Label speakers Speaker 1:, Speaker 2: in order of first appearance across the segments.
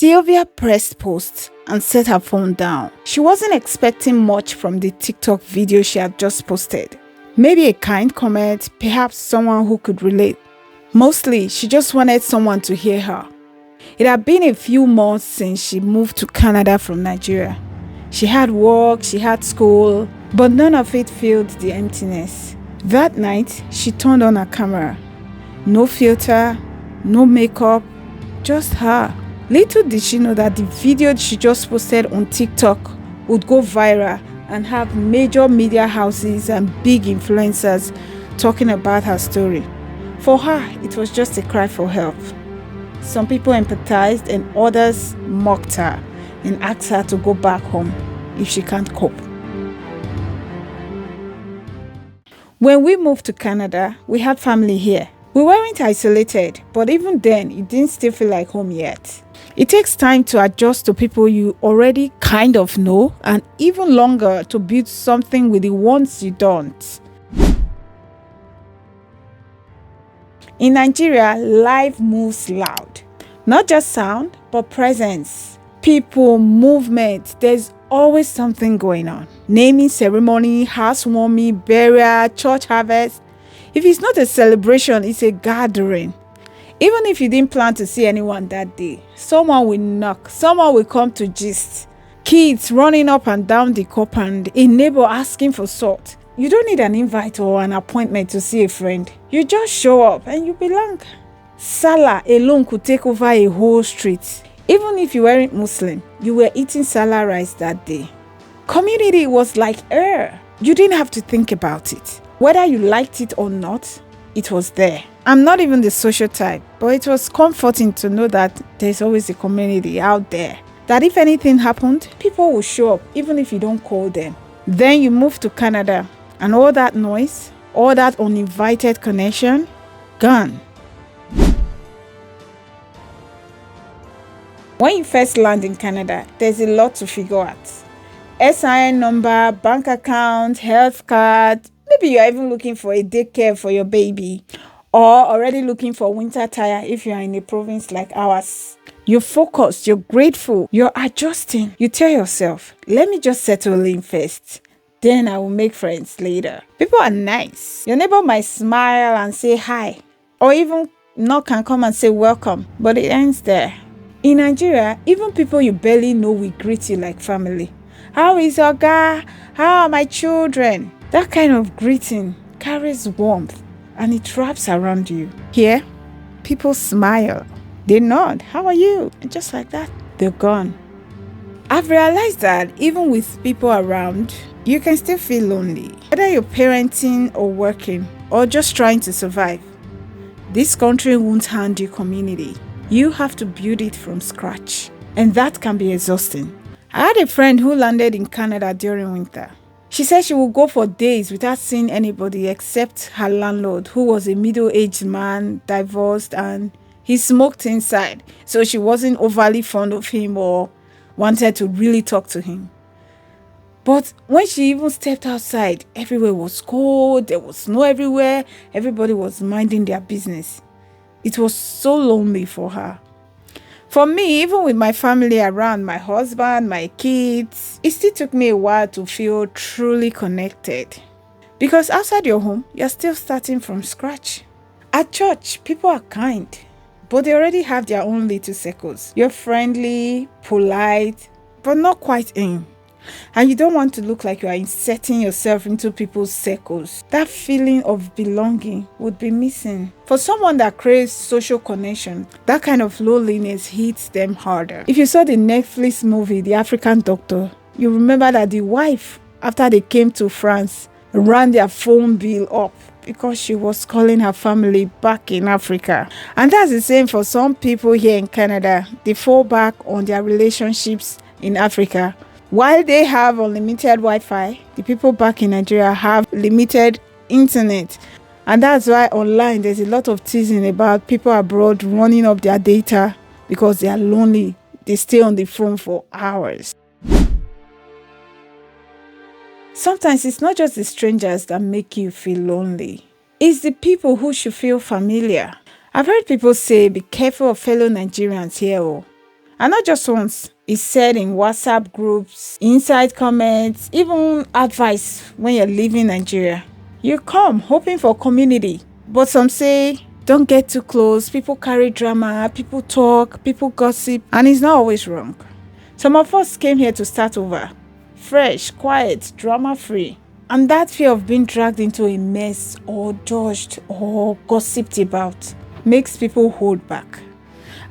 Speaker 1: Sylvia pressed post and set her phone down. She wasn't expecting much from the TikTok video she had just posted. Maybe a kind comment, perhaps someone who could relate. Mostly, she just wanted someone to hear her. It had been a few months since she moved to Canada from Nigeria. She had work, she had school, but none of it filled the emptiness. That night, she turned on her camera. No filter, no makeup, just her. Little did she know that the video she just posted on TikTok would go viral and have major media houses and big influencers talking about her story. For her, it was just a cry for help. Some people empathized and others mocked her and asked her to go back home if she can't cope. When we moved to Canada, we had family here. We weren't isolated, but even then, it didn't still feel like home yet. It takes time to adjust to people you already kind of know, and even longer to build something with the ones you don't. In Nigeria, life moves loud. Not just sound, but presence. People, movement, there's always something going on. Naming ceremony, housewarming, burial, church harvest. If it's not a celebration, it's a gathering. Even if you didn't plan to see anyone that day, someone will knock, someone will come to gist. Kids running up and down the compound, a neighbor asking for salt. You don't need an invite or an appointment to see a friend. You just show up and you belong. Salah alone could take over a whole street. Even if you weren't Muslim, you were eating Salah rice that day. Community was like air. You didn't have to think about it. Whether you liked it or not, it was there. I'm not even the social type, but it was comforting to know that there's always a community out there. That if anything happened, people will show up even if you don't call them. Then you move to Canada and all that noise, all that uninvited connection, gone. When you first land in Canada, there's a lot to figure out. SIN number, bank account, health card. Maybe you're even looking for a daycare for your baby, or already looking for winter tire if you're in a province like ours. You're focused, you're grateful, you're adjusting. You tell yourself, let me just settle in first. Then I will make friends later. People are nice. Your neighbor might smile and say hi, or even knock and come and say welcome, but it ends there. In Nigeria, even people you barely know will greet you like family. How is your guy? How are my children? That kind of greeting carries warmth and it wraps around you. Here, people smile. They nod. How are you? And just like that, they're gone. I've realized that even with people around, you can still feel lonely. Whether you're parenting or working or just trying to survive, this country won't hand you community. You have to build it from scratch. And that can be exhausting. I had a friend who landed in Canada during winter. She said she would go for days without seeing anybody except her landlord, who was a middle-aged man, divorced, and he smoked inside. So she wasn't overly fond of him or wanted to really talk to him. But when she even stepped outside, everywhere was cold, there was snow everywhere, everybody was minding their business. It was so lonely for her. For me, even with my family around, my husband, my kids, it still took me a while to feel truly connected. Because outside your home, you're still starting from scratch. At church, people are kind, but they already have their own little circles. You're friendly, polite, but not quite in. And you don't want to look like you are inserting yourself into people's circles. That feeling of belonging would be missing. For someone that craves social connection, that kind of loneliness hits them harder. If you saw the Netflix movie, The African Doctor, you remember that the wife, after they came to France, ran their phone bill up because she was calling her family back in Africa. And that's the same for some people here in Canada. They fall back on their relationships in Africa. While they have unlimited Wi-Fi, the people back in Nigeria have limited internet. And that's why online there's a lot of teasing about people abroad running up their data because they are lonely. They stay on the phone for hours. Sometimes it's not just the strangers that make you feel lonely. It's the people who should feel familiar. I've heard people say, be careful of fellow Nigerians here. And not just once. It's said in WhatsApp groups, inside comments, even advice when you're leaving Nigeria. You come hoping for community. But some say, don't get too close. People carry drama, people talk, people gossip, and it's not always wrong. Some of us came here to start over. Fresh, quiet, drama-free. And that fear of being dragged into a mess or judged or gossiped about makes people hold back.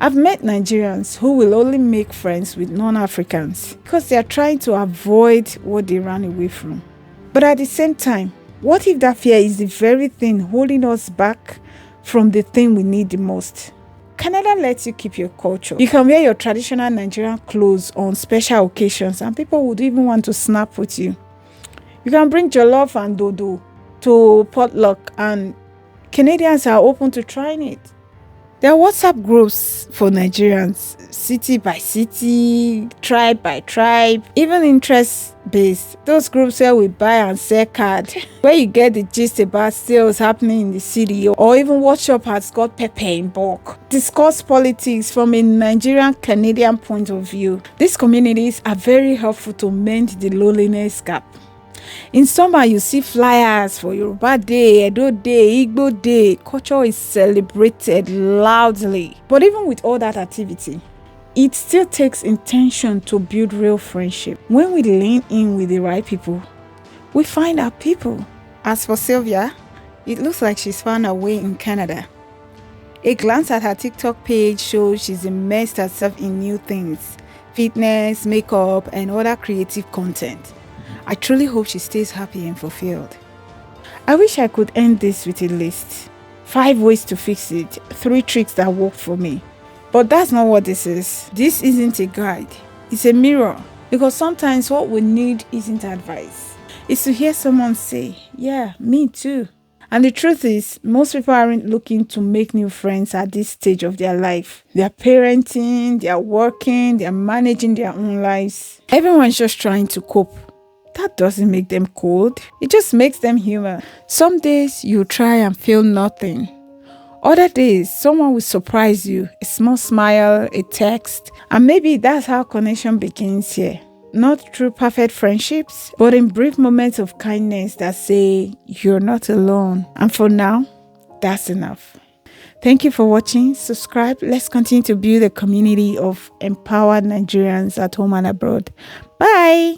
Speaker 1: I've met Nigerians who will only make friends with non-Africans because they are trying to avoid what they ran away from. But at the same time, what if that fear is the very thing holding us back from the thing we need the most? Canada lets you keep your culture. You can wear your traditional Nigerian clothes on special occasions and people would even want to snap with you. You can bring jollof and dodo to potluck and Canadians are open to trying it. There are WhatsApp groups for Nigerians, city by city, tribe by tribe, even interest-based. Those groups where we buy and sell cards, where you get the gist about sales happening in the city, or even what shop has got pepper in bulk. Discuss politics from a Nigerian-Canadian point of view. These communities are very helpful to mend the loneliness gap. In summer, you see flyers for Yoruba Day, Edo Day, Igbo Day. Culture is celebrated loudly. But even with all that activity, it still takes intention to build real friendship. When we lean in with the right people, we find our people. As for Sylvia, it looks like she's found her way in Canada. A glance at her TikTok page shows she's immersed herself in new things, fitness, makeup, and other creative content. I truly hope she stays happy and fulfilled. I wish I could end this with a list. 5 ways to fix it, 3 tricks that worked for me. But that's not what this is. This isn't a guide. It's a mirror. Because sometimes what we need isn't advice. It's to hear someone say, yeah, me too. And the truth is, most people aren't looking to make new friends at this stage of their life. They're parenting, they're working, they're managing their own lives. Everyone's just trying to cope. That doesn't make them cold. It just makes them human. Some days you try and feel nothing. Other days, someone will surprise you. A small smile, a text. And maybe that's how connection begins here. Not through perfect friendships, but in brief moments of kindness that say, you're not alone. And for now, that's enough. Thank you for watching. Subscribe. Let's continue to build a community of empowered Nigerians at home and abroad. Bye.